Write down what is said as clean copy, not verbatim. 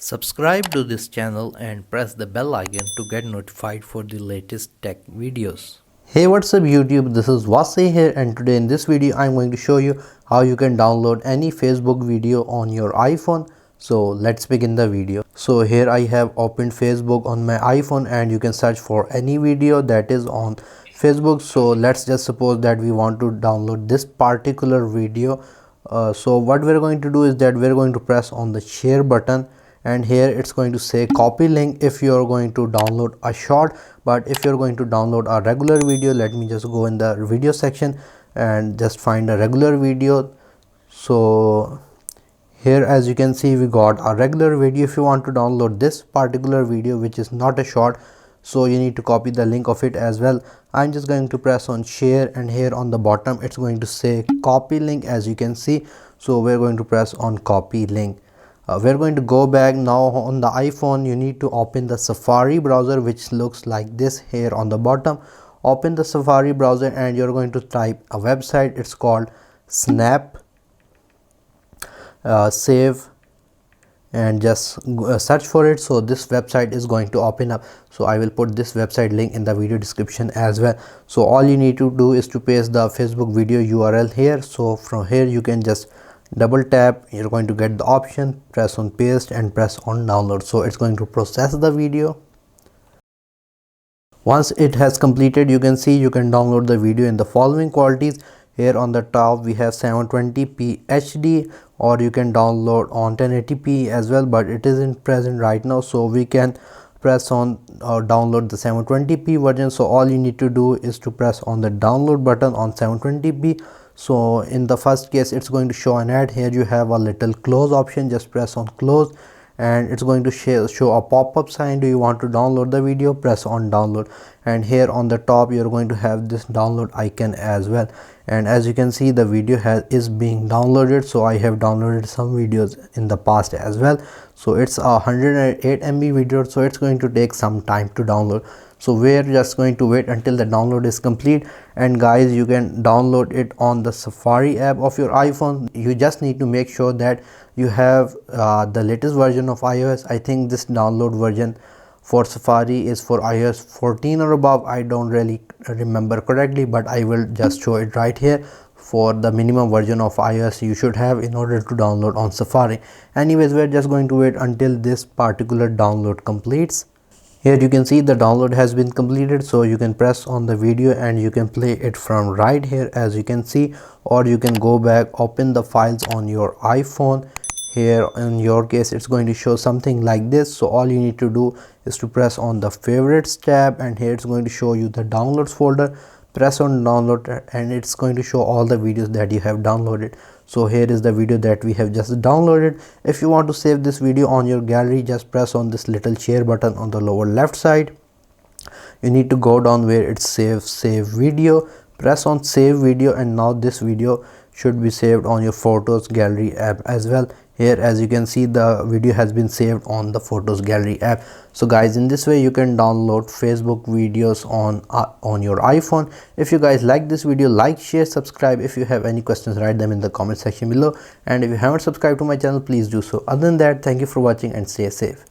Subscribe to this channel and press the bell icon to get notified for the latest tech videos. Hey, what's up YouTube, this is Wasay here, and today in this video I'm going to show you how you can download any Facebook video on your iPhone. So let's begin the video. So here I have opened Facebook on my iPhone and you can search for any video that is on Facebook. So let's just suppose that we want to download this particular video. So what we're going to do is that we're going to press on the share button, and here it's going to say copy link if you're going to download a short. But if you're going to download a regular video, let me just go in the video section and just find a regular video. So here, as you can see, we got a regular video. If you want to download this particular video, which is not a short, so you need to copy the link of it as well. I'm just going to press on share, and here on the bottom it's going to say copy link, as you can see. So we're going to press on copy link. We're going to go back now. On the iPhone, you need to open the Safari browser, which looks like this here on the bottom. Open the Safari browser and you're going to type a website. It's called Snap Save, and just search for it. So this website is going to open up. So I will put this website link in the video description as well. So all you need to do is to paste the Facebook video URL here. So from here you can just double tap, you're going to get the option, press on paste and press on download. So it's going to process the video. Once it has completed, you can see you can download the video in the following qualities. Here on the top we have 720p HD, or you can download on 1080p as well, but it isn't present right now, so we can press on or download the 720p version. So all you need to do is to press on the download button on 720p. So in the first case it's going to show an ad. Here you have a little close option, just press on close and it's going to show a pop-up sign. Do you want to download the video? Press on download, and here on the top you're going to have this download icon as well. And as you can see, the video is being downloaded. So I have downloaded some videos in the past as well. So it's a 108 MB video, so it's going to take some time to download. So we're just going to wait until the download is complete. And guys, you can download it on the Safari app of your iPhone. You just need to make sure that you have the latest version of iOS. I think this download version for Safari is for iOS 14 or above. I don't really remember correctly, but I will just show it right here. For the minimum version of iOS you should have in order to download on Safari. Anyways, we're just going to wait until this particular download completes. Here you can see the download has been completed, so you can press on the video and you can play it from right here, as you can see, or you can go back, open the files on your iPhone. Here in your case it's going to show something like this. So all you need to do is to press on the favorites tab, and here it's going to show you the downloads folder. Press on download and it's going to show all the videos that you have downloaded. So here is the video that we have just downloaded. If you want to save this video on your gallery, just press on this little share button on the lower left side. You need to go down where it says save video, press on save video, and now this video should be saved on your photos gallery app as well. Here, as you can see, the video has been saved on the photos gallery app. So guys, in this way you can download Facebook videos on your iPhone. If you guys like this video, like, share, subscribe. If you have any questions, write them in the comment section below, and if you haven't subscribed to my channel, please do so. Other than that, thank you for watching and stay safe.